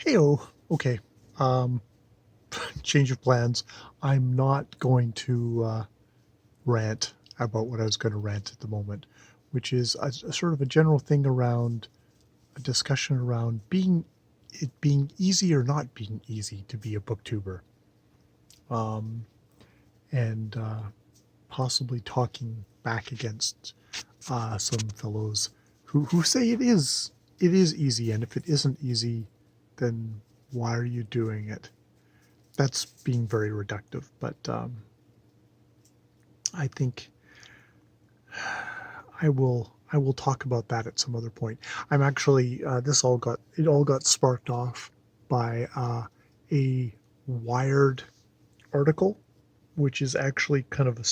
Heyo. Okay. Um, Change of plans. I'm not going to rant about what I was going to rant at the moment, which is a sort of a general thing around a discussion around it being easy or not being easy to be a booktuber, um, and possibly talking back against some fellows who say it is easy, and if it isn't easy, then why are you doing it? That's being very reductive, but I think I will talk about that at some other point. I'm actually this all got sparked off by a Wired article, which is actually kind of a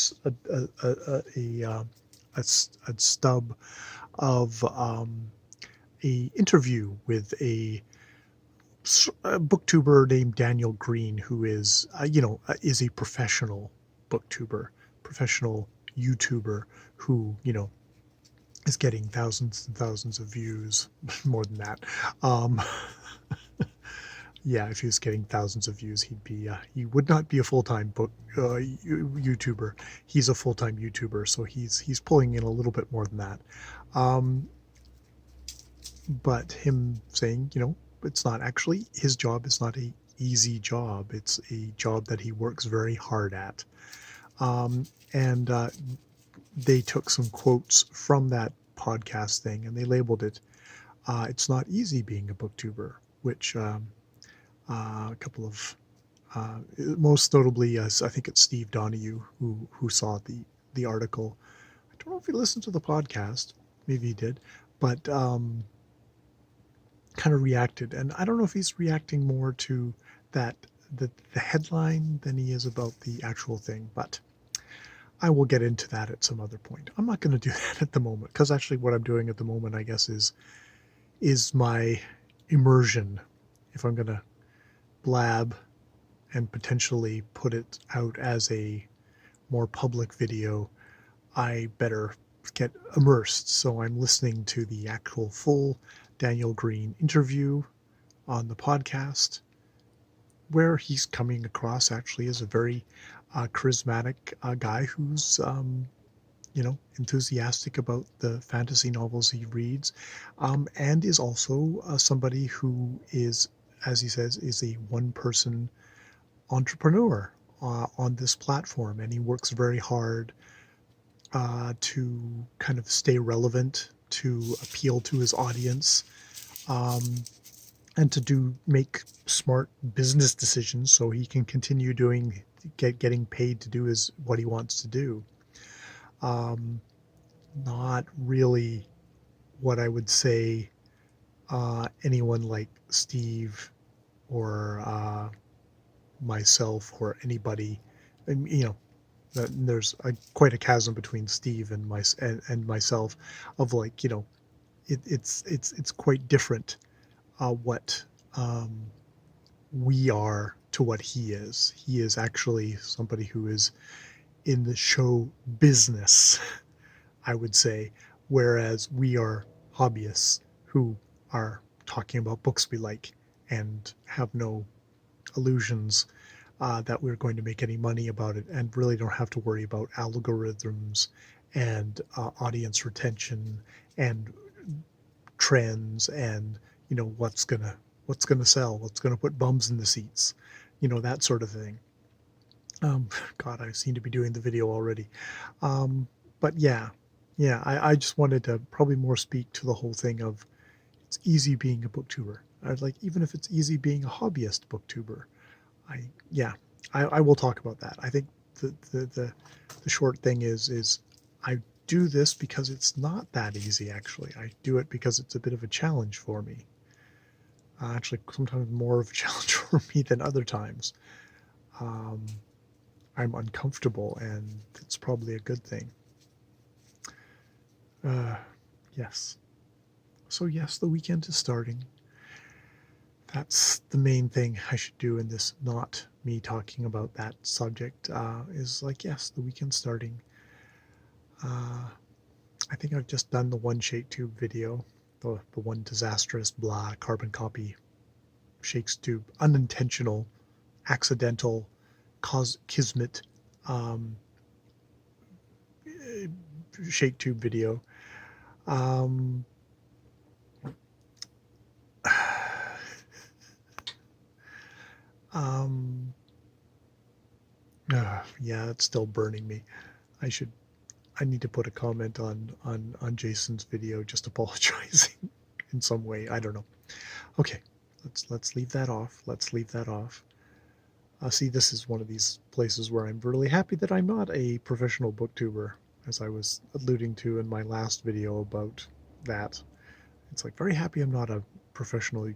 stub of a interview with a booktuber named Daniel Green, who is a professional booktuber, professional YouTuber who is getting thousands and thousands of views, more than that. Um, yeah, if he was getting thousands of views, he would not be a full time book YouTuber. He's a full time YouTuber, so he's pulling in a little bit more than that. Um, but him saying, it's not actually his job is not a easy job. It's a job that he works very hard at. And they took some quotes from that podcast thing and they labeled it, "It's not easy being a booktuber," which a couple of most notably, I think it's Steve Donahue who saw the article. I don't know if he listened to the podcast. Maybe he did, but kind of reacted. And I don't know if he's reacting more to that the headline than he is about the actual thing. But I will get into that at some other point. I'm not going to do that at the moment because actually, what I'm doing at the moment, I guess, is my immersion. If I'm going to blab and potentially put it out as a more public video, I better get immersed. So I'm listening to the actual full Daniel Green interview on the podcast, where he's coming across actually as a very charismatic guy who's enthusiastic about the fantasy novels he reads, and is also somebody who is, as he says, is a one-person entrepreneur on this platform, and he works very hard to kind of stay relevant, to appeal to his audience, um, and to make smart business decisions so he can continue getting paid to do what he wants to do. Um, Not really what I would say anyone like Steve or myself or anybody, and there's quite a chasm between Steve and myself, of like, it's quite different what we are to what he is. He is actually somebody who is in the show business, I would say, whereas we are hobbyists who are talking about books we like and have no illusions that we're going to make any money about it, and really don't have to worry about algorithms and audience retention and trends and what's gonna sell, what's gonna put bums in the seats, that sort of thing. God, I seem to be doing the video already. But yeah, I just wanted to probably more speak to the whole thing of it's easy being a booktuber. I'd like, even if it's easy being a hobbyist booktuber, I yeah, I will talk about that. I think the short thing is I do this because it's not that easy. Actually, I do it because it's a bit of a challenge for me. Actually, sometimes more of a challenge for me than other times. Um, I'm uncomfortable, and it's probably a good thing. Uh, yes. So yes, the weekend is starting. That's the main thing I should do in this, not me talking about that subject, is like, yes, the weekend's starting. Uh, I think I've just done the one ShakeTube video, the one disastrous blah carbon copy Shakestube, unintentional, accidental, kismet Shaketube video. Um, um, yeah, it's still burning me. I need to put a comment on Jason's video just apologizing in some way. I don't know. Okay, let's leave that off. Let's leave that off. See, this is one of these places where I'm really happy that I'm not a professional booktuber, as I was alluding to in my last video about that. It's like very happy I'm not a professional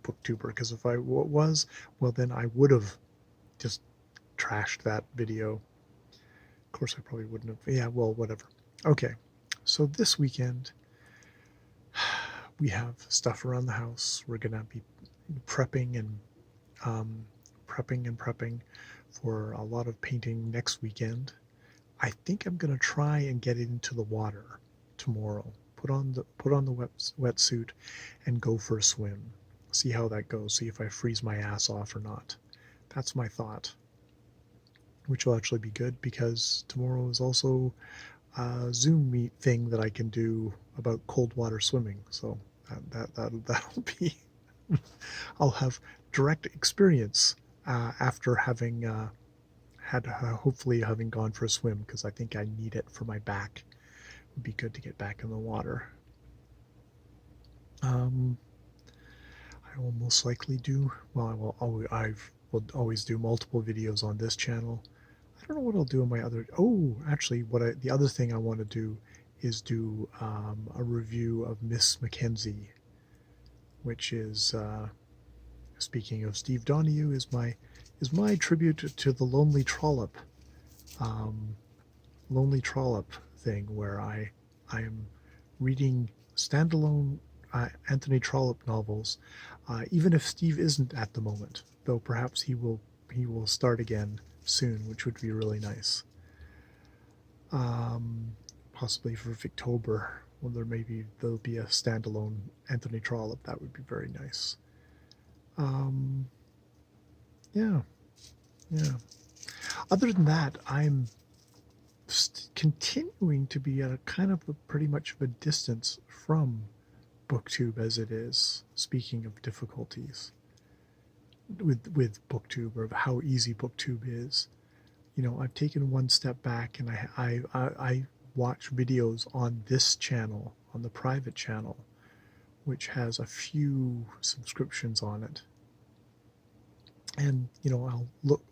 booktuber, because if I was, well, then I would have just trashed that video. Of course, I probably wouldn't have. Yeah, well, whatever. Okay, so this weekend we have stuff around the house. We're gonna be prepping and prepping for a lot of painting next weekend. I think I'm gonna try and get into the water tomorrow. Put on the wetsuit and go for a swim. See how that goes. See if I freeze my ass off or not. That's my thought. Which will actually be good, because tomorrow is also a Zoom meet thing that I can do about cold water swimming. So that'll be I'll have direct experience after having hopefully having gone for a swim, because I think I need it for my back. It would be good to get back in the water. I will most likely do, well, I will always do multiple videos on this channel. I don't know what I'll do on my other, actually the other thing I want to do is do a review of Miss Mackenzie, which is, speaking of Steve Donahue, is my tribute to the Lonely Trollop thing, where I am reading standalone Anthony Trollope novels, even if Steve isn't at the moment, though perhaps he will start again soon, which would be really nice. Possibly for Victober, when there'll be a standalone Anthony Trollope. That would be very nice. Yeah. Other than that, I'm continuing to be at a kind of pretty much of a distance from BookTube as it is. Speaking of difficulties with BookTube, or how easy BookTube is, I've taken one step back, and I watch videos on this channel, on the private channel, which has a few subscriptions on it. And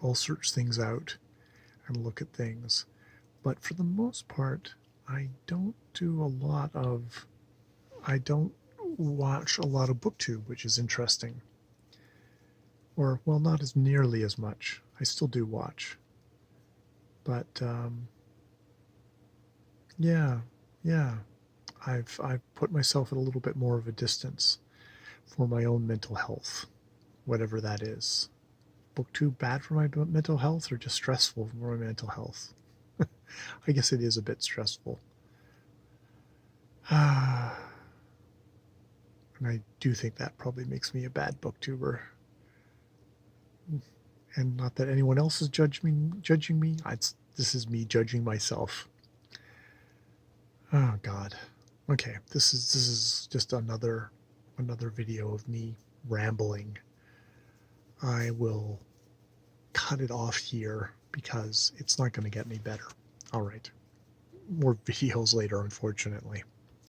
I'll search things out and look at things, but for the most part, I don't watch a lot of BookTube, which is interesting. Or, well, not as nearly as much. I still do watch, but yeah, I've put myself at a little bit more of a distance for my own mental health, whatever that is. BookTube bad for my mental health, or just stressful for my mental health? I guess it is a bit stressful. And I do think that probably makes me a bad booktuber. And not that anyone else is judging me. This is me judging myself. Oh God. Okay, this is just another video of me rambling. I will cut it off here, because it's not going to get any better. All right. More videos later, unfortunately.